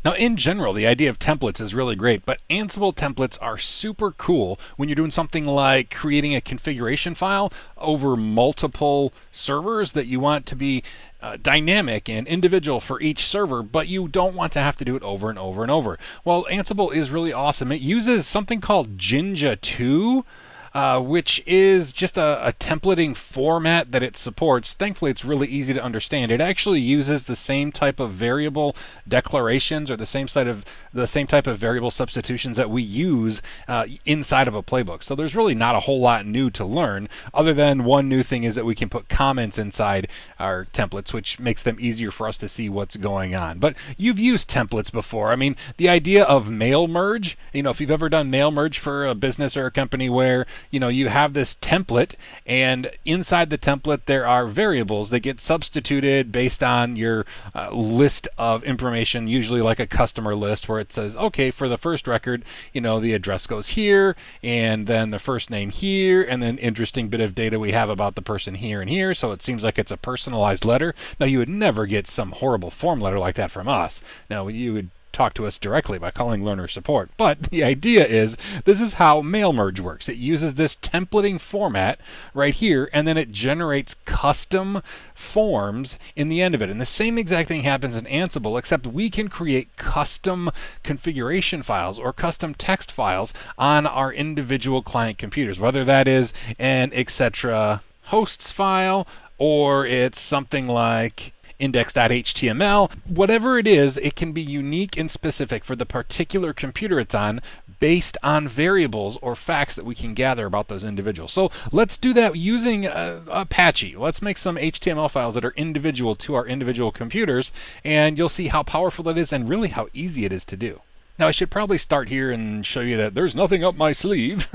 Now, in general, the idea of templates is really great, but Ansible templates are super cool when you're doing something like creating a configuration file over multiple servers that you want to be dynamic and individual for each server, but you don't want to have to do it over and over and over. Well, Ansible is really awesome. It uses something called Jinja 2, which is just a templating format that it supports. Thankfully, it's really easy to understand. It actually uses the same type of variable declarations or the same type of variable substitutions that we use inside of a playbook. So there's really not a whole lot new to learn, other than one new thing is that we can put comments inside our templates, which makes them easier for us to see what's going on. But you've used templates before. I mean, the idea of mail merge, if you've ever done mail merge for a business or a company where you have this template, and inside the template there are variables that get substituted based on your list of information, usually like a customer list where it says, okay, for the first record, the address goes here, and then the first name here, and then interesting bit of data we have about the person here and here, so it seems like it's a personalized letter. Now, you would never get some horrible form letter like that from us. Now, you would talk to us directly by calling learner support. But the idea is this is how mail merge works. It uses this templating format right here, and then it generates custom forms in the end of it. And the same exact thing happens in Ansible, except we can create custom configuration files or custom text files on our individual client computers, whether that is an etc. hosts file or it's something like index.html. Whatever it is, it can be unique and specific for the particular computer it's on based on variables or facts that we can gather about those individuals. So let's do that using Apache. Let's make some HTML files that are individual to our individual computers, and you'll see how powerful that is and really how easy it is to do. Now, I should probably start here and show you that there's nothing up my sleeve.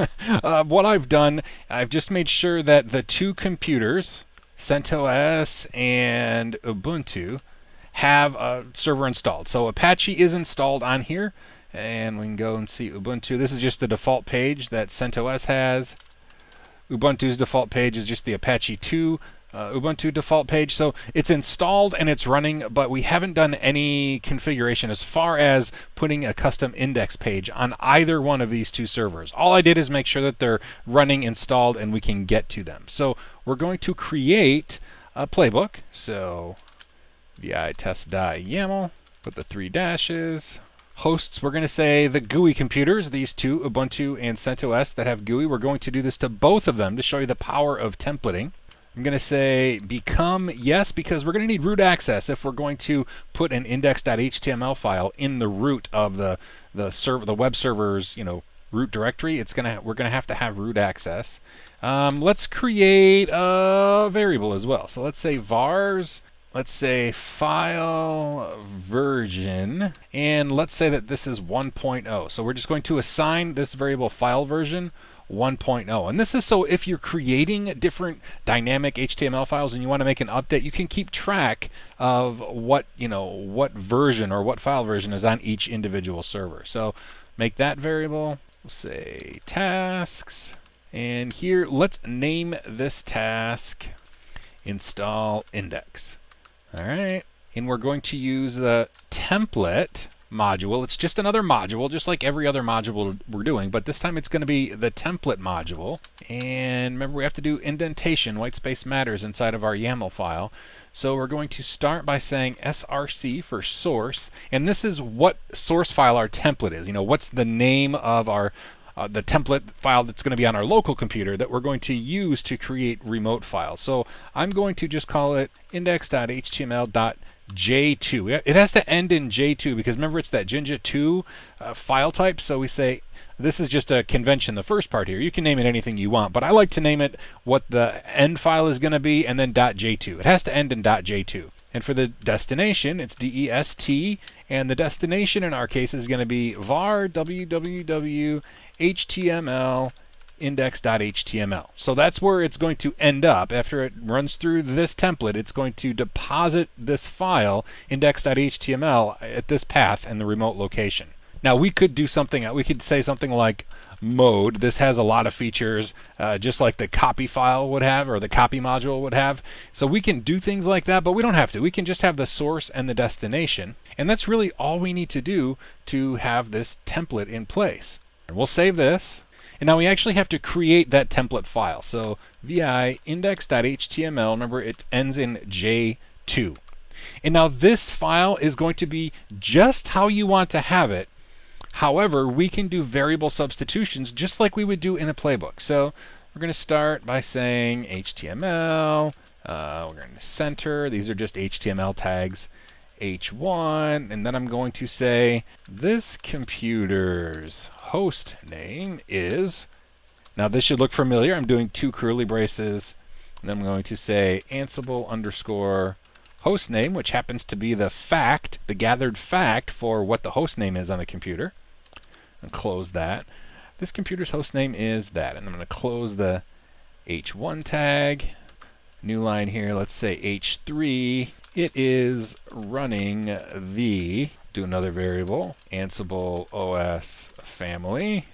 What I've done, I've just made sure that the two computers, CentOS and Ubuntu, have a server installed. So Apache is installed on here, and we can go and see Ubuntu. This is just the default page that CentOS has. Ubuntu's default page is just the Apache 2 Ubuntu default page. So it's installed and it's running, but we haven't done any configuration as far as putting a custom index page on either one of these two servers. All I did is make sure that they're running, installed, and we can get to them. So we're going to create a playbook. So vi test.yaml, put the 3 dashes. Hosts, we're going to say the GUI computers, these two, Ubuntu and CentOS that have GUI. We're going to do this to both of them to show you the power of templating. I'm going to say become yes, because we're going to need root access if we're going to put an index.html file in the root of the web server's root directory. We're going to have root access. Let's create a variable as well. So let's say vars. Let's say file version, and let's say that this is 1.0. So we're just going to assign this variable file version 1.0. And this is so if you're creating different dynamic HTML files and you want to make an update, you can keep track of what version or what file version is on each individual server. So make that variable. We'll say tasks, and here let's name this task install index. All right, and we're going to use the template module. It's just another module, just like every other module we're doing, but this time it's going to be the template module. And remember, we have to do indentation, white space matters, inside of our YAML file. So we're going to start by saying src for source, and this is what source file our template is. What's the name of our the template file that's going to be on our local computer that we're going to use to create remote files. So I'm going to just call it index.html.j2. It has to end in J2 because remember it's that Jinja 2 file type. So we say this is just a convention, the first part here. You can name it anything you want, but I like to name it what the end file is going to be and then .j2. It has to end in .j2. And for the destination, it's dest, and the destination in our case is going to be var www html index.html. So that's where it's going to end up. After it runs through this template, it's going to deposit this file index.html at this path in the remote location. Now we could do something, we could say something like mode. This has a lot of features, just like the copy file would have, or the copy module would have. So we can do things like that, but we don't have to. We can just have the source and the destination. And that's really all we need to do to have this template in place. And we'll save this. And now we actually have to create that template file. So vi index.html, remember it ends in J2. And now this file is going to be just how you want to have it. However, we can do variable substitutions just like we would do in a playbook. So we're going to start by saying HTML. We're going to center. These are just HTML tags. H1, and then I'm going to say this computer's host name is, now this should look familiar, I'm doing 2 curly braces, and then I'm going to say Ansible underscore host name, which happens to be the fact, the gathered fact for what the host name is on the computer, and close that. This computer's host name is that, and I'm going to close the H1 tag. New line here, let's say H3. It is running the, do another variable, Ansible OS family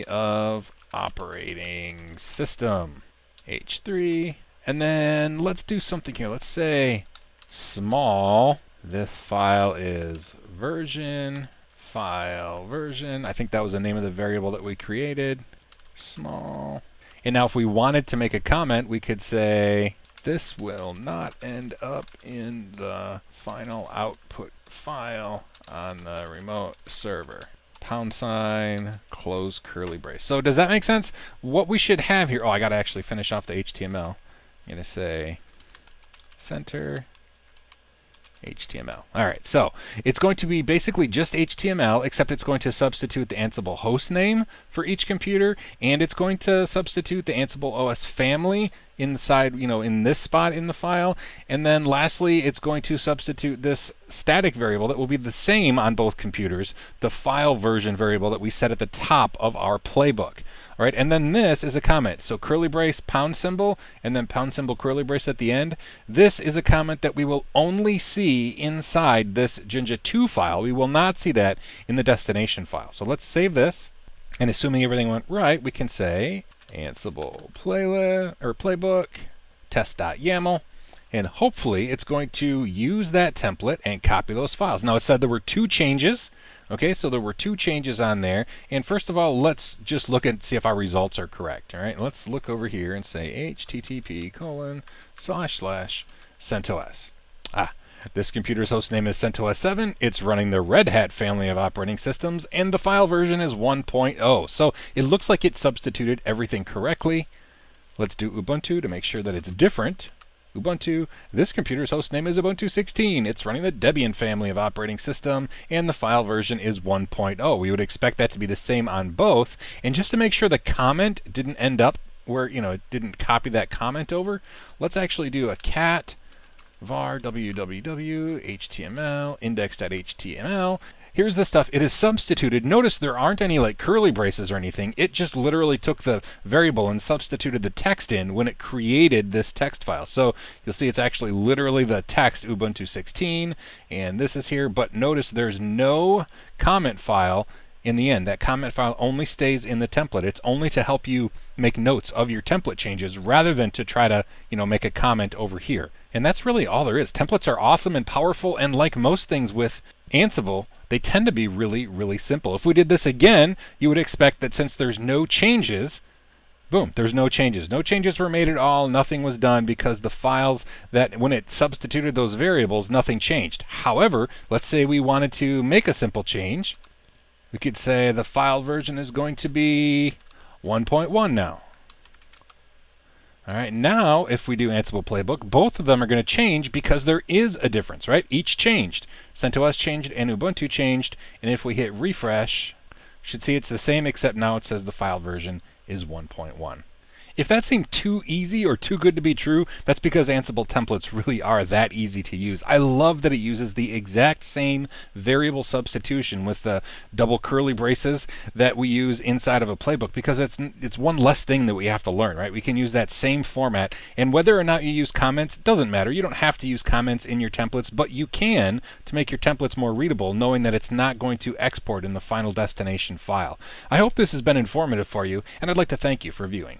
of operating system, H3. And then let's do something here. Let's say small. This file is version, file version. I think that was the name of the variable that we created, small. And now if we wanted to make a comment, we could say, this will not end up in the final output file on the remote server. # close curly brace. So does that make sense? What we should have here, oh, I got to actually finish off the HTML. I'm going to say center HTML. All right, so it's going to be basically just HTML, except it's going to substitute the Ansible host name for each computer, and it's going to substitute the Ansible OS family inside, in this spot in the file. And then lastly, it's going to substitute this static variable that will be the same on both computers, the file version variable that we set at the top of our playbook. All right, and then this is a comment. So curly brace, #, and then # curly brace at the end. This is a comment that we will only see inside this Jinja 2 file. We will not see that in the destination file. So let's save this. And assuming everything went right, we can say Ansible playlist or playbook test.yaml. And hopefully it's going to use that template and copy those files. Now it said there were 2 changes. Okay, so there were 2 changes on there. And first of all, let's just look and see if our results are correct. All right, let's look over here and say http://CentOS. This computer's host name is CentOS 7. It's running the Red Hat family of operating systems, and the file version is 1.0. So it looks like it substituted everything correctly. Let's do Ubuntu to make sure that it's different. Ubuntu, this computer's host name is Ubuntu 16. It's running the Debian family of operating system, and the file version is 1.0. We would expect that to be the same on both. And just to make sure the comment didn't end up where, it didn't copy that comment over, let's actually do a cat var www html index.html. Here's the stuff. It is substituted. Notice there aren't any like curly braces or anything. It just literally took the variable and substituted the text in when it created this text file. So you'll see it's actually literally the text Ubuntu 16, and this is here. But notice there's no comment file in the end. That comment file only stays in the template. It's only to help you make notes of your template changes rather than to try to, make a comment over here. And that's really all there is. Templates are awesome and powerful, and like most things with Ansible, they tend to be really, really simple. If we did this again, you would expect that since there's no changes, boom, there's no changes. No changes were made at all. Nothing was done because the files that when it substituted those variables, nothing changed. However, let's say we wanted to make a simple change. We could say the file version is going to be 1.1 now. All right, now if we do Ansible Playbook, both of them are going to change because there is a difference, right? Each changed. CentOS changed and Ubuntu changed. And if we hit refresh, you should see it's the same, except now it says the file version is 1.1. If that seemed too easy or too good to be true, that's because Ansible templates really are that easy to use. I love that it uses the exact same variable substitution with the double curly braces that we use inside of a playbook, because it's one less thing that we have to learn, right? We can use that same format, and whether or not you use comments doesn't matter. You don't have to use comments in your templates, but you can to make your templates more readable, knowing that it's not going to export in the final destination file. I hope this has been informative for you, and I'd like to thank you for viewing.